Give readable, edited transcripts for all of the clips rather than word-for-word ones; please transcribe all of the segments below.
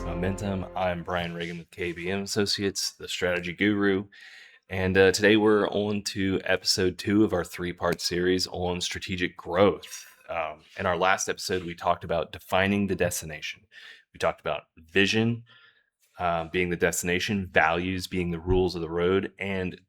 Momentum. I'm Brian Reagan with KBM Associates, the strategy guru. And today we're on to episode 2 of our 3-part series on strategic growth. In our last episode, we talked about defining the destination. We talked about vision being the destination, values being the rules of the road, and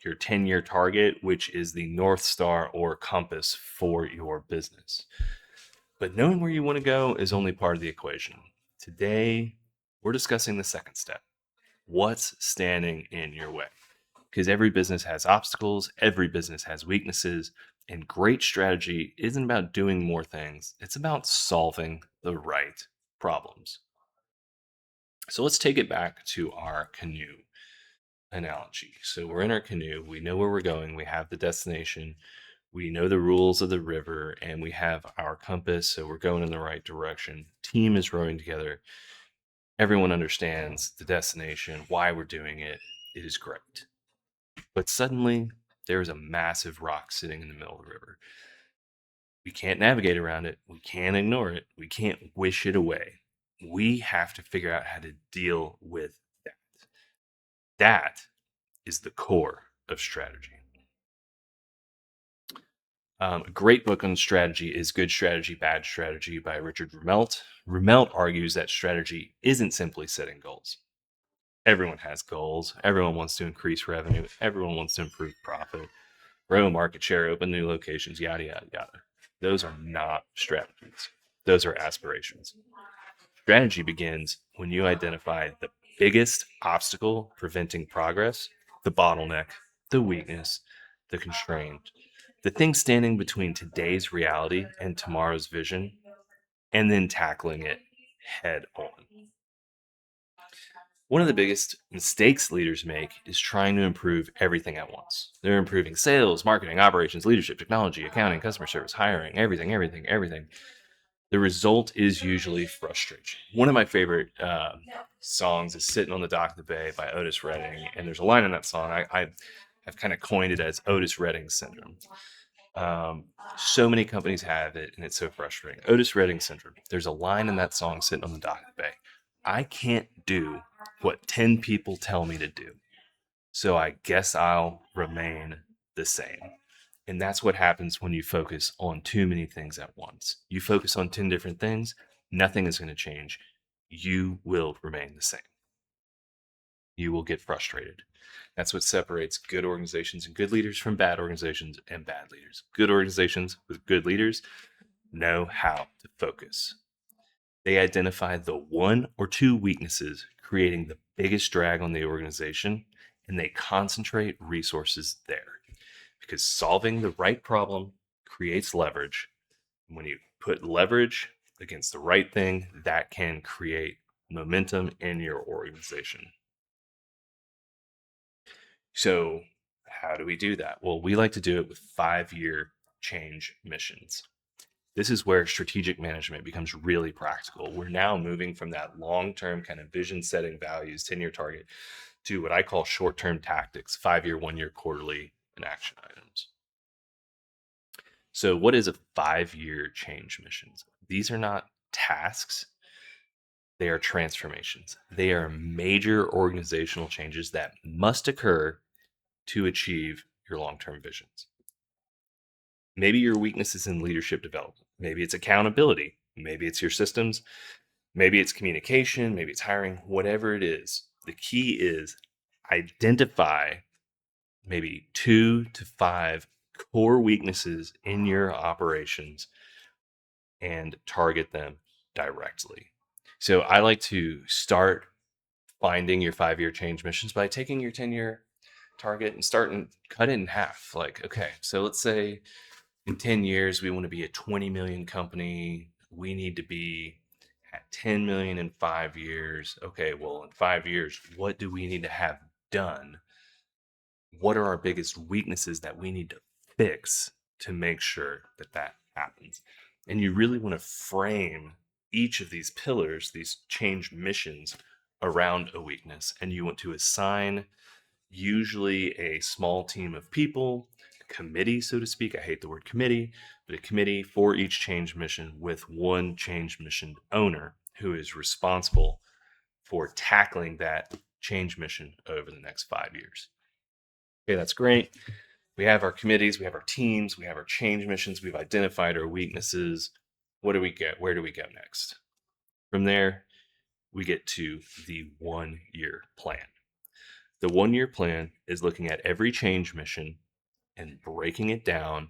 your 10-year target, which is the North Star or compass for your business. But knowing where you want to go is only part of the equation. Today, we're discussing the second step. What's standing in your way? Because every business has obstacles, every business has weaknesses, and great strategy isn't about doing more things. It's about solving the right problems. So let's take it back to our canoe analogy. So we're in our canoe, we know where we're going, we have the destination, we know the rules of the river, and we have our compass, so we're going in the right direction. Team is rowing together. Everyone understands the destination, why we're doing it. It is great. But suddenly, there is a massive rock sitting in the middle of the river. We can't navigate around it. We can't ignore it. We can't wish it away. We have to figure out how to deal with that. That is the core of strategy. A great book on strategy is Good Strategy, Bad Strategy by Richard Rumelt. Rumelt argues that strategy isn't simply setting goals. Everyone has goals. Everyone wants to increase revenue. Everyone wants to improve profit, grow market share, open new locations, yada, yada, yada. Those are not strategies. Those are aspirations. Strategy begins when you identify the biggest obstacle preventing progress, the bottleneck, the weakness, the constraint, the thing standing between today's reality and tomorrow's vision, and then tackling it head on. One of the biggest mistakes leaders make is trying to improve everything at once. They're improving sales, marketing, operations, leadership, technology, accounting, customer service, hiring, everything. The result is usually frustration. One of my favorite songs is Sitting on the Dock of the Bay by Otis Redding. And there's a line in that song, I have kind of coined it as Otis Redding syndrome. So many companies have it, and it's so frustrating. Otis Redding syndrome. There's a line in that song, Sitting on the Dock of the Bay. I can't do what 10 people tell me to do, so I guess I'll remain the same. And that's what happens when you focus on too many things at once. You focus on 10 different things, nothing is going to change. You will remain the same. You will get frustrated. That's what separates good organizations and good leaders from bad organizations and bad leaders. Good organizations with good leaders know how to focus. They identify the 1 or 2 weaknesses creating the biggest drag on the organization, and they concentrate resources there. Because solving the right problem creates leverage. When you put leverage against the right thing, that can create momentum in your organization. So, how do we do that? Well, we like to do it with 5-year change missions. This is where strategic management becomes really practical. We're now moving from that long-term kind of vision setting values, 10-year target, to what I call short-term tactics, 5-year, 1-year, quarterly, and action items. So what is a 5-year change missions? These are not tasks. They are transformations. They are major organizational changes that must occur to achieve your long-term visions. Maybe your weakness is in leadership development. Maybe it's accountability. Maybe it's your systems. Maybe it's communication. Maybe it's hiring. Whatever it is, the key is identify maybe 2 to 5 core weaknesses in your operations and target them directly. So I like to start finding your 5-year change missions by taking your 10-year target and start and cut it in half. Like, okay, so let's say in 10 years, we want to be a 20 million company. We need to be at 10 million in 5 years. Okay, well, in 5 years, what do we need to have done? What are our biggest weaknesses that we need to fix to make sure that that happens? And you really want to frame each of these pillars, these change missions, around a weakness. And you want to assign usually a small team of people, a committee, so to speak. I hate the word committee, but a committee for each change mission with one change mission owner who is responsible for tackling that change mission over the next 5 years. Okay, that's great. We have our committees, we have our teams, we have our change missions, we've identified our weaknesses. What do we get? Where do we go next? From there, we get to the 1 year plan. The 1 year plan is looking at every change mission and breaking it down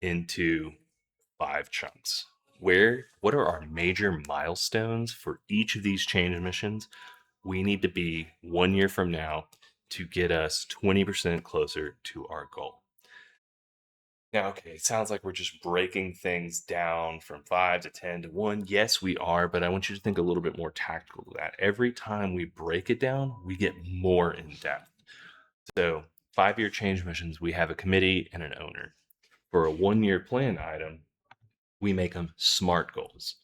into 5 chunks. What are our major milestones for each of these change missions? We need to be 1 year from now to get us 20% closer to our goal. Now, okay, it sounds like we're just breaking things down from 5 to 10 to 1. Yes, we are, but I want you to think a little bit more tactical to that. Every time we break it down, we get more in depth. So, 5 year change missions, we have a committee and an owner. For a 1 year plan item, we make them SMART goals.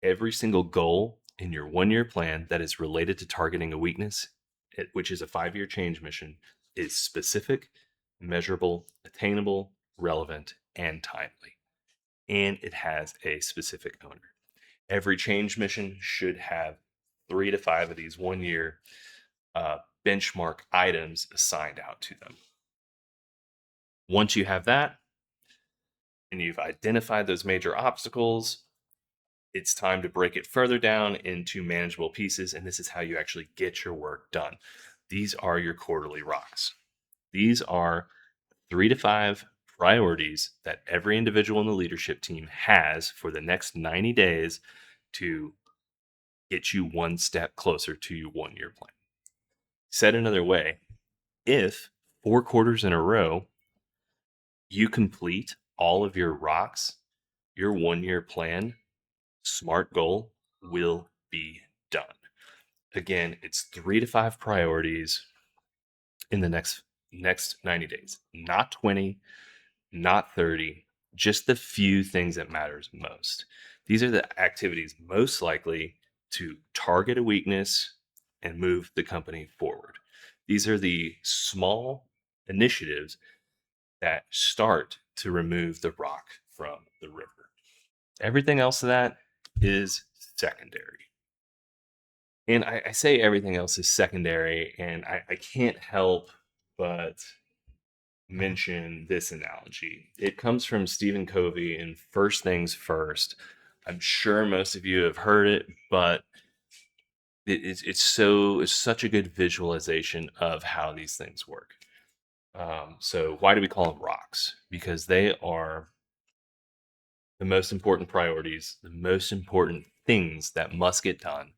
Every single goal in your 1 year plan that is related to targeting a weakness, which is a 5 year change mission, is specific, measurable, attainable, relevant, and timely. And it has a specific owner. Every change mission should have 3 to 5 of these 1 year benchmark items assigned out to them. Once you have that, and you've identified those major obstacles, it's time to break it further down into manageable pieces. And this is how you actually get your work done. These are your quarterly rocks. These are 3 to 5 priorities that every individual in the leadership team has for the next 90 days to get you one step closer to your 1 year plan. Said another way, if 4 quarters in a row you complete all of your rocks, your 1 year plan, SMART goal will be done. Again, it's 3 to 5 priorities in the next 90 days, not 20, not 30, just the few things that matters most. These are the activities most likely to target a weakness and move the company forward. These are the small initiatives that start to remove the rock from the river. Everything else of that is secondary. And I say everything else is secondary, and I can't help but mention this analogy. It comes from Stephen Covey in First Things First. I'm sure most of you have heard it, but it's such a good visualization of how these things work. So why do we call them rocks? Because they are the most important priorities, the most important things that must get done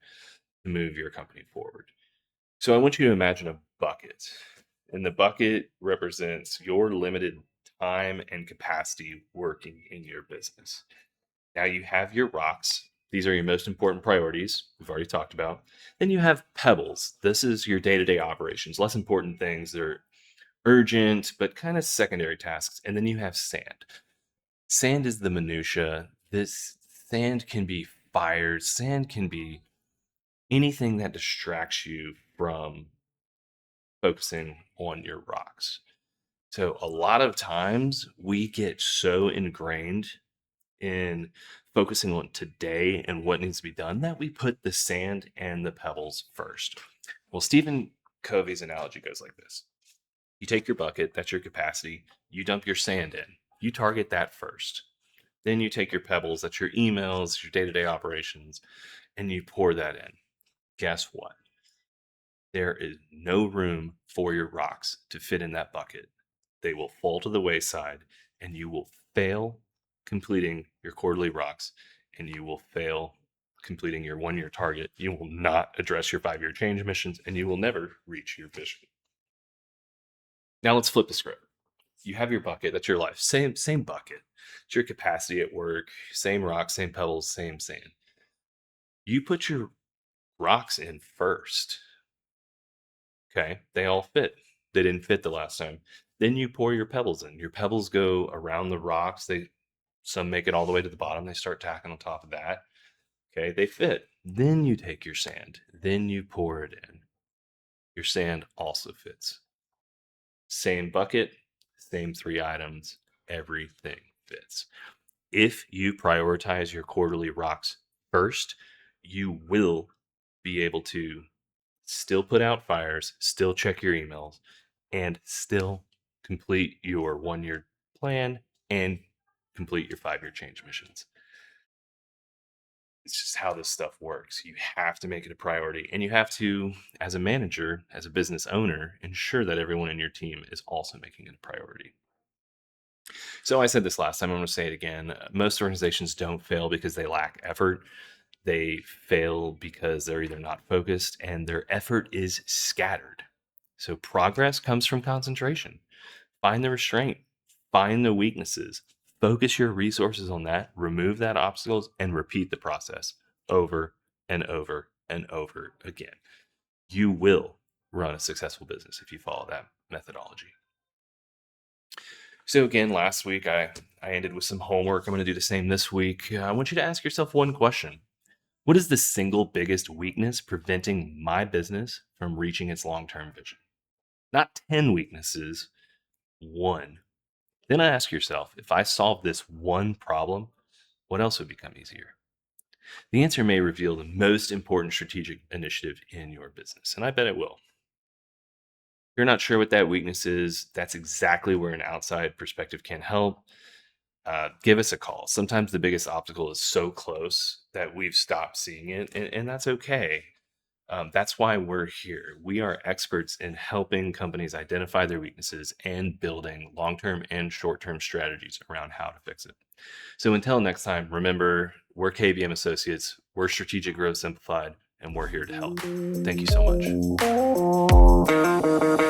to move your company forward. So I want you to imagine a bucket, and the bucket represents your limited time and capacity working in your business. Now you have your rocks. These are your most important priorities, we've already talked about. Then you have pebbles. This is your day to day operations, less important things. They're urgent, but kind of secondary tasks. And then you have sand. Sand is the minutia. This sand can be fired, sand can be anything that distracts you from focusing on your rocks. So a lot of times we get so ingrained in focusing on today and what needs to be done that we put the sand and the pebbles first. Well, Stephen Covey's analogy goes like this. You take your bucket, that's your capacity, you dump your sand in. You target that first. Then you take your pebbles, that's your emails, your day-to-day operations, and you pour that in. Guess what? There is no room for your rocks to fit in that bucket. They will fall to the wayside, and you will fail completing your quarterly rocks, and you will fail completing your 1 year target. You will not address your 5 year change missions, and you will never reach your vision. Now let's flip the script. You have your bucket, that's your life. Same bucket. It's your capacity at work, same rocks, same pebbles, same sand. You put your rocks in first. Okay, they all fit. They didn't fit the last time. Then you pour your pebbles in. Your pebbles go around the rocks. Some make it all the way to the bottom. They start tacking on top of that. Okay, they fit. Then you take your sand. Then you pour it in. Your sand also fits. Same bucket, same 3 items. Everything fits. If you prioritize your quarterly rocks first, you will be able to still put out fires, still check your emails, and still complete your 1 year plan and complete your 5 year change missions. It's just how this stuff works. You have to make it a priority, and you have to, as a manager, as a business owner, ensure that everyone in your team is also making it a priority. So I said this last time, I'm going to say it again. Most organizations don't fail because they lack effort. They fail because they're either not focused and their effort is scattered. So progress comes from concentration. Find the restraint, find the weaknesses, focus your resources on that, remove that obstacles, and repeat the process over and over and over again. You will run a successful business if you follow that methodology. So again, last week I ended with some homework. I'm going to do the same this week. I want you to ask yourself one question. What is the single biggest weakness preventing my business from reaching its long-term vision? Not 10 weaknesses, one. Then ask yourself, if I solve this one problem, what else would become easier? The answer may reveal the most important strategic initiative in your business, and I bet it will. If you're not sure what that weakness is, that's exactly where an outside perspective can help. Give us a call. Sometimes the biggest obstacle is so close that we've stopped seeing it, and that's okay. That's why we're here. We are experts in helping companies identify their weaknesses and building long term and short term strategies around how to fix it. So until next time, remember, we're KBM Associates, we're Strategic Growth Simplified, and we're here to help. Thank you so much.